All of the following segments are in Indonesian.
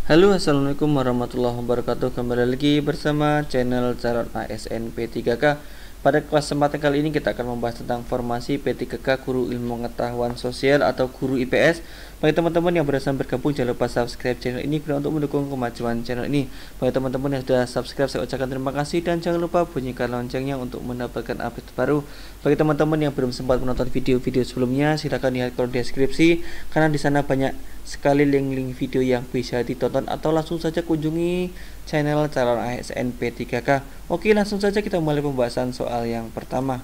Halo, assalamualaikum warahmatullahi wabarakatuh. Kembali lagi bersama channel calon ASN P3K. Pada kesempatan kali ini kita akan membahas tentang formasi P3K Guru Ilmu Pengetahuan Sosial atau Guru IPS. Bagi teman-teman yang baru bergabung, jangan lupa subscribe channel ini guna untuk mendukung kemajuan channel ini. Bagi teman-teman yang sudah subscribe, saya ucapkan terima kasih dan jangan lupa bunyikan loncengnya untuk mendapatkan update baru. Bagi teman-teman yang belum sempat menonton video-video sebelumnya, silahkan lihat kolom deskripsi karena di sana banyak sekali link-link video yang bisa ditonton, atau langsung saja kunjungi channel calon ASN P3K. Oke, langsung saja kita mulai pembahasan soal yang pertama.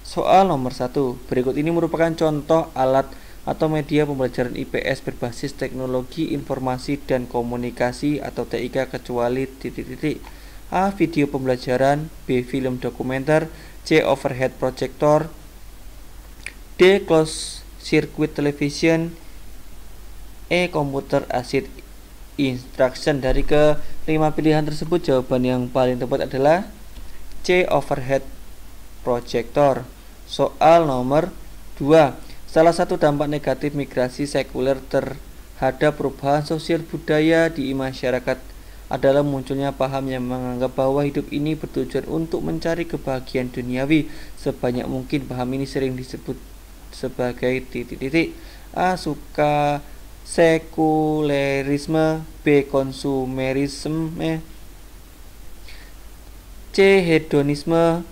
Soal nomor 1. Berikut ini merupakan contoh alat atau media pembelajaran IPS berbasis teknologi informasi dan komunikasi atau TIK kecuali titik-titik. A. Video pembelajaran. B. Film dokumenter. C. Overhead projector. D. Closed circuit television. E. Computer aided instruction. Dari kelima pilihan tersebut, jawaban yang paling tepat adalah C. Overhead projector. Soal nomor 2. Salah satu dampak negatif migrasi sekuler terhadap perubahan sosial budaya di masyarakat adalah munculnya paham yang menganggap bahwa hidup ini bertujuan untuk mencari kebahagiaan duniawi sebanyak mungkin. Paham ini sering disebut sebagai titik-titik. A. Suka sekulerisme. B. Konsumerisme. C. Hedonisme.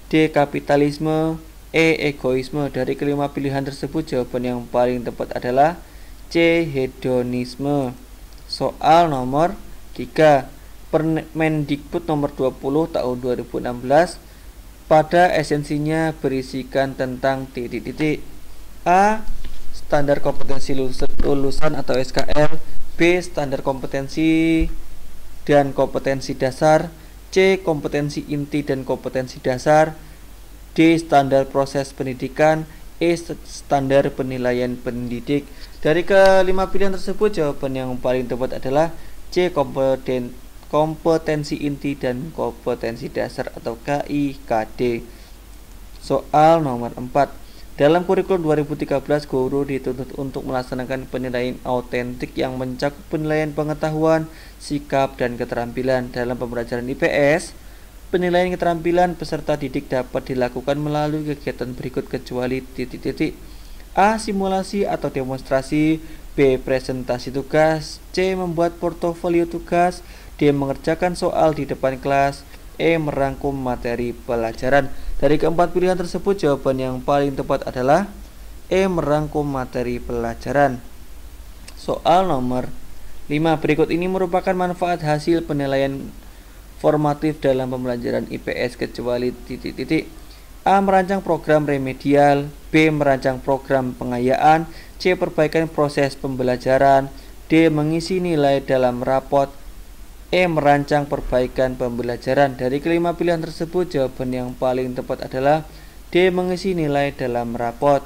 D. Kapitalisme. E. Egoisme. Dari kelima pilihan tersebut, jawaban yang paling tepat adalah C. Hedonisme. Soal nomor 3. Permendikbud nomor 20 tahun 2016 pada esensinya berisikan tentang titik-titik. A. Standar kompetensi lulusan atau SKL. B. Standar kompetensi dan kompetensi dasar. C. Kompetensi inti dan kompetensi dasar. D. Standar proses pendidikan. E. Standar penilaian pendidik. Dari kelima pilihan tersebut, jawaban yang paling tepat adalah C. Kompetensi inti dan kompetensi dasar atau KIKD. Soal nomor 4. Dalam kurikulum 2013, guru dituntut untuk melaksanakan penilaian autentik yang mencakup penilaian pengetahuan, sikap, dan keterampilan. Dalam pembelajaran IPS, penilaian keterampilan peserta didik dapat dilakukan melalui kegiatan berikut kecuali titik-titik. A. Simulasi atau demonstrasi. B. Presentasi tugas. C. Membuat portofolio tugas. D. Mengerjakan soal di depan kelas. E. Merangkum materi pelajaran. Dari keempat pilihan tersebut, jawaban yang paling tepat adalah E. Merangkum materi pelajaran. Soal nomor 5. Berikut ini merupakan manfaat hasil penilaian formatif dalam pembelajaran IPS kecuali titik-titik. A. Merancang program remedial. B. Merancang program pengayaan. C. Perbaikan proses pembelajaran. D. Mengisi nilai dalam rapot. E. Merancang perbaikan pembelajaran. Dari kelima pilihan tersebut, jawaban yang paling tepat adalah D. Mengisi nilai dalam rapot.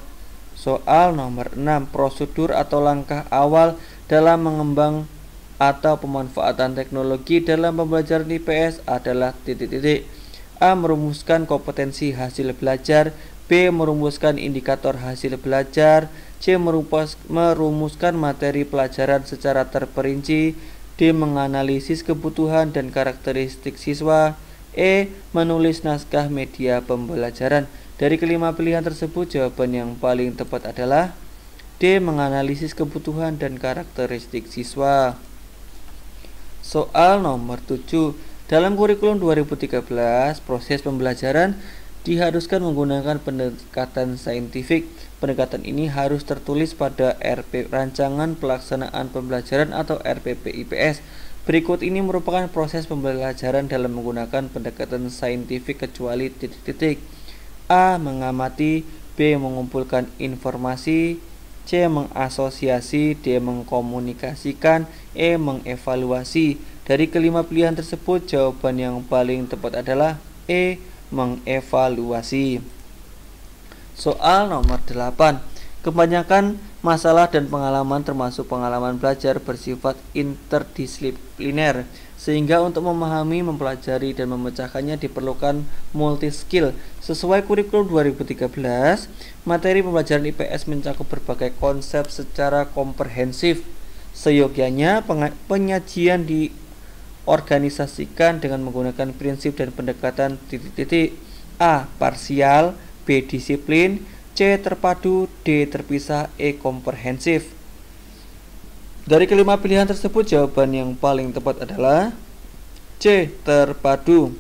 Soal nomor 6. Prosedur atau langkah awal dalam mengembang atau pemanfaatan teknologi dalam pembelajaran IPS adalah titik-titik. A. Merumuskan kompetensi hasil belajar. B. Merumuskan indikator hasil belajar. C. Merumuskan materi pelajaran secara terperinci. D. Menganalisis kebutuhan dan karakteristik siswa. E. Menulis naskah media pembelajaran. Dari kelima pilihan tersebut, jawaban yang paling tepat adalah D. Menganalisis kebutuhan dan karakteristik siswa. Soal nomor 7. Dalam kurikulum 2013, proses pembelajaran diharuskan menggunakan pendekatan saintifik. Pendekatan ini harus tertulis pada RP Rancangan Pelaksanaan Pembelajaran atau RPP IPS. Berikut ini merupakan proses pembelajaran dalam menggunakan pendekatan saintifik kecuali titik-titik. A. Mengamati. B. Mengumpulkan informasi. C. Mengasosiasi. D. Mengkomunikasikan. E. Mengevaluasi. Dari kelima pilihan tersebut, jawaban yang paling tepat adalah E. Mengevaluasi. Soal nomor 8. Kebanyakan masalah dan pengalaman termasuk pengalaman belajar bersifat interdisipliner, sehingga untuk memahami, mempelajari, dan memecahkannya diperlukan multi skill. Sesuai kurikulum 2013, materi pembelajaran IPS mencakup berbagai konsep secara komprehensif. Seyogyanya penyajian diorganisasikan dengan menggunakan prinsip dan pendekatan titik-titik. A. Parsial, B. Disiplin, C. Terpadu, D. Terpisah, E. Komprehensif. Dari kelima pilihan tersebut, jawaban yang paling tepat adalah C. Terpadu.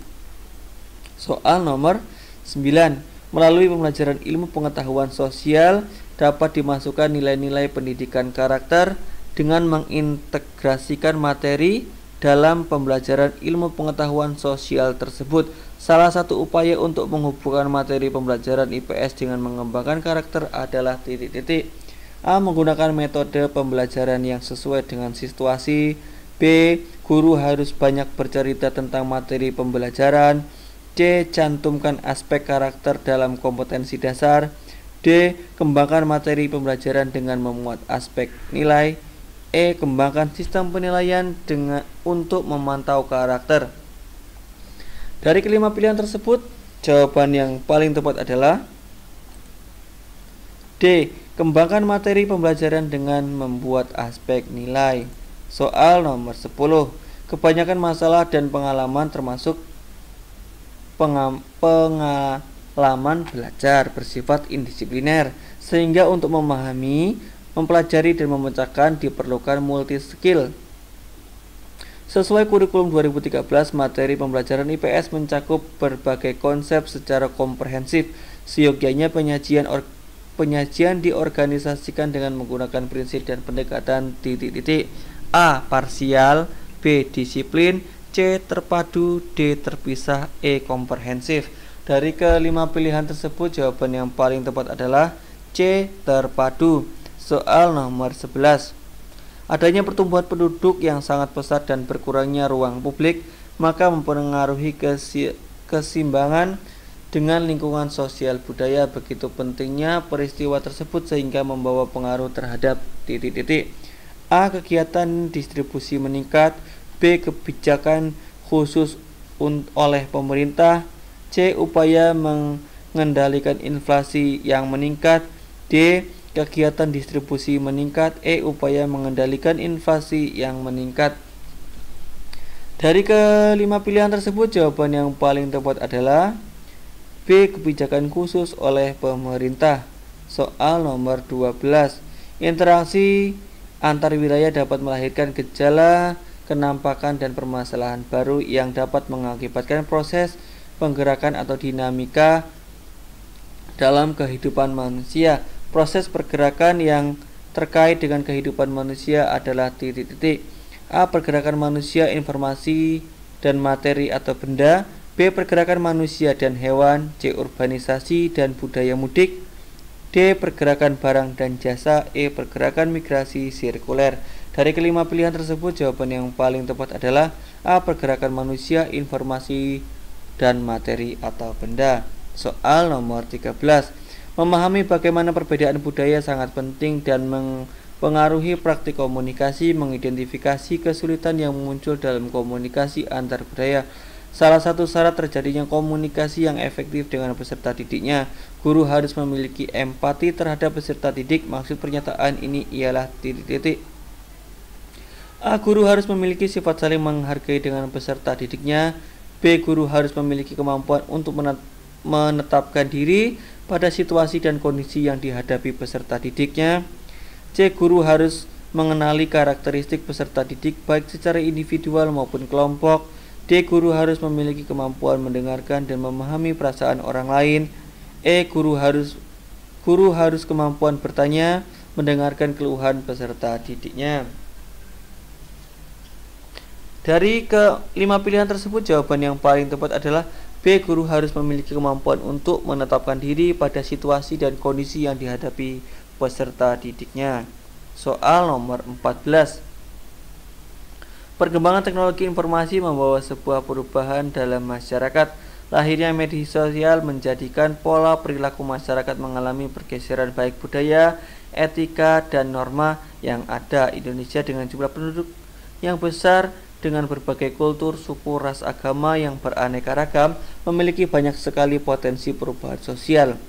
Soal nomor 9. Melalui pembelajaran ilmu pengetahuan sosial dapat dimasukkan nilai-nilai pendidikan karakter dengan mengintegrasikan materi dalam pembelajaran ilmu pengetahuan sosial tersebut. Salah satu upaya untuk menghubungkan materi pembelajaran IPS dengan mengembangkan karakter adalah titik-titik. A. Menggunakan metode pembelajaran yang sesuai dengan situasi. B. Guru harus banyak bercerita tentang materi pembelajaran. C. Cantumkan aspek karakter dalam kompetensi dasar. D. Kembangkan materi pembelajaran dengan memuat aspek nilai. E. Kembangkan sistem penilaian untuk memantau karakter. Dari kelima pilihan tersebut, jawaban yang paling tepat adalah D. Kembangkan materi pembelajaran dengan membuat aspek nilai. Soal nomor 10. Kebanyakan masalah dan pengalaman termasuk pengalaman belajar bersifat indisipliner, sehingga untuk memahami, mempelajari, dan memecahkan diperlukan multi skill. Sesuai kurikulum 2013, materi pembelajaran IPS mencakup berbagai konsep secara komprehensif. Seyogyanya penyajian diorganisasikan dengan menggunakan prinsip dan pendekatan titik-titik. A. Parsial, B. Disiplin, C. Terpadu, D. Terpisah, E. Komprehensif. Dari kelima pilihan tersebut, jawaban yang paling tepat adalah C. Terpadu. Soal nomor 11. Adanya pertumbuhan penduduk yang sangat pesat dan berkurangnya ruang publik, maka mempengaruhi keseimbangan dengan lingkungan sosial budaya. Begitu pentingnya peristiwa tersebut sehingga membawa pengaruh terhadap titik-titik. A. Kegiatan distribusi meningkat. B. Kebijakan khusus oleh pemerintah. C. Upaya mengendalikan inflasi yang meningkat. D. Kegiatan distribusi meningkat. E. Upaya mengendalikan inflasi yang meningkat. Dari kelima pilihan tersebut, jawaban yang paling tepat adalah B. Kebijakan khusus oleh pemerintah. Soal nomor 12. Interaksi antar wilayah dapat melahirkan gejala, kenampakan, dan permasalahan baru yang dapat mengakibatkan proses penggerakan atau dinamika dalam kehidupan manusia. Proses pergerakan yang terkait dengan kehidupan manusia adalah titik-titik. A. Pergerakan manusia, informasi, dan materi atau benda. B. Pergerakan manusia dan hewan. C. Urbanisasi dan budaya mudik. D. Pergerakan barang dan jasa. E. Pergerakan migrasi sirkuler. Dari kelima pilihan tersebut, jawaban yang paling tepat adalah A. Pergerakan manusia, informasi, dan materi atau benda. Soal nomor 13. Memahami bagaimana perbedaan budaya sangat penting dan mempengaruhi praktik komunikasi. Mengidentifikasi kesulitan yang muncul dalam komunikasi antar budaya. Salah satu syarat terjadinya komunikasi yang efektif dengan peserta didiknya, guru harus memiliki empati terhadap peserta didik. Maksud pernyataan ini ialah titik-titik. A. Guru harus memiliki sifat saling menghargai dengan peserta didiknya. B. Guru harus memiliki kemampuan untuk menetapkan diri pada situasi dan kondisi yang dihadapi peserta didiknya. C. Guru harus mengenali karakteristik peserta didik baik secara individual maupun kelompok. D. Guru harus memiliki kemampuan mendengarkan dan memahami perasaan orang lain. E. Guru harus kemampuan bertanya, mendengarkan keluhan peserta didiknya. Dari kelima pilihan tersebut, jawaban yang paling tepat adalah B. Guru harus memiliki kemampuan untuk menetapkan diri pada situasi dan kondisi yang dihadapi peserta didiknya. Soal nomor 14. Perkembangan teknologi informasi membawa sebuah perubahan dalam masyarakat. Lahirnya media sosial menjadikan pola perilaku masyarakat mengalami pergeseran baik budaya, etika, dan norma yang ada. Indonesia dengan jumlah penduduk yang besar dengan berbagai kultur, suku, ras, agama yang beraneka ragam memiliki banyak sekali potensi perubahan sosial.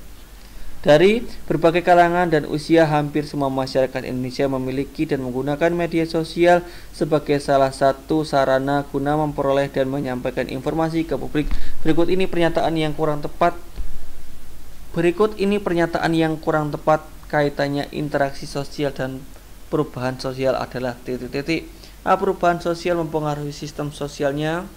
Dari berbagai kalangan dan usia, hampir semua masyarakat Indonesia memiliki dan menggunakan media sosial sebagai salah satu sarana guna memperoleh dan menyampaikan informasi ke publik. Berikut ini pernyataan yang kurang tepat. Kaitannya interaksi sosial dan perubahan sosial adalah Perubahan sosial mempengaruhi sistem sosialnya.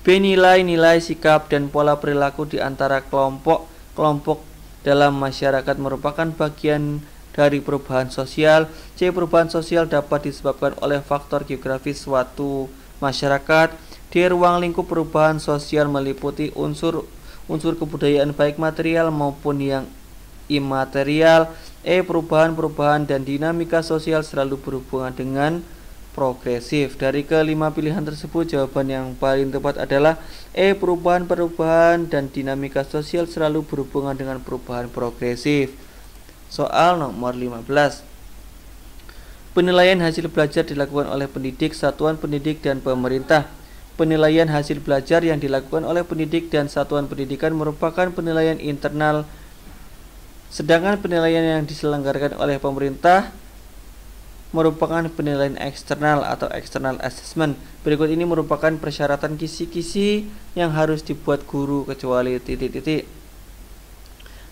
B. Nilai-nilai, sikap, dan pola perilaku di antara kelompok dalam masyarakat merupakan bagian dari perubahan sosial. C. Perubahan sosial dapat disebabkan oleh faktor geografis suatu masyarakat. D. Ruang lingkup perubahan sosial meliputi unsur kebudayaan baik material maupun yang imaterial. E. Perubahan dan dinamika sosial selalu berhubungan dengan progresif. Dari kelima pilihan tersebut, jawaban yang paling tepat adalah E. Perubahan dan dinamika sosial selalu berhubungan dengan perubahan progresif. Soal nomor 15. Penilaian hasil belajar dilakukan oleh pendidik, satuan pendidik, dan pemerintah. Penilaian hasil belajar yang dilakukan oleh pendidik dan satuan pendidikan merupakan penilaian internal, sedangkan penilaian yang diselenggarakan oleh pemerintah merupakan penilaian eksternal atau external assessment. Berikut ini merupakan persyaratan kisi-kisi yang harus dibuat guru kecuali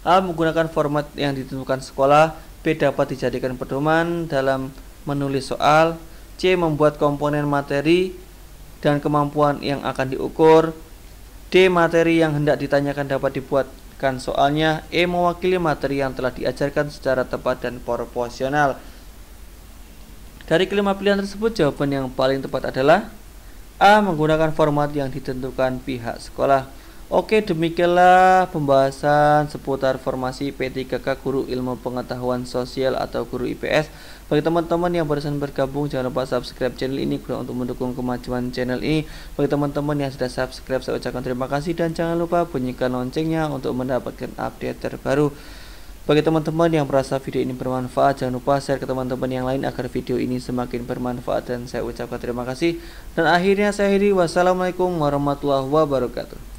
A. Menggunakan format yang ditentukan sekolah. B. Dapat dijadikan pedoman dalam menulis soal. C. Membuat komponen materi dan kemampuan yang akan diukur. D. Materi yang hendak ditanyakan dapat dibuatkan soalnya. E. Mewakili materi yang telah diajarkan secara tepat dan proporsional. Dari kelima pilihan tersebut, jawaban yang paling tepat adalah A. Menggunakan format yang ditentukan pihak sekolah. Oke, demikianlah pembahasan seputar formasi P3K Guru Ilmu Pengetahuan Sosial atau Guru IPS. Bagi teman-teman yang barusan bergabung, jangan lupa subscribe channel ini guna untuk mendukung kemajuan channel ini. Bagi teman-teman yang sudah subscribe, saya ucapkan terima kasih dan jangan lupa bunyikan loncengnya untuk mendapatkan update terbaru. Bagi teman-teman yang merasa video ini bermanfaat, jangan lupa share ke teman-teman yang lain agar video ini semakin bermanfaat, dan saya ucapkan terima kasih. Dan akhirnya saya akhiri, wassalamualaikum warahmatullahi wabarakatuh.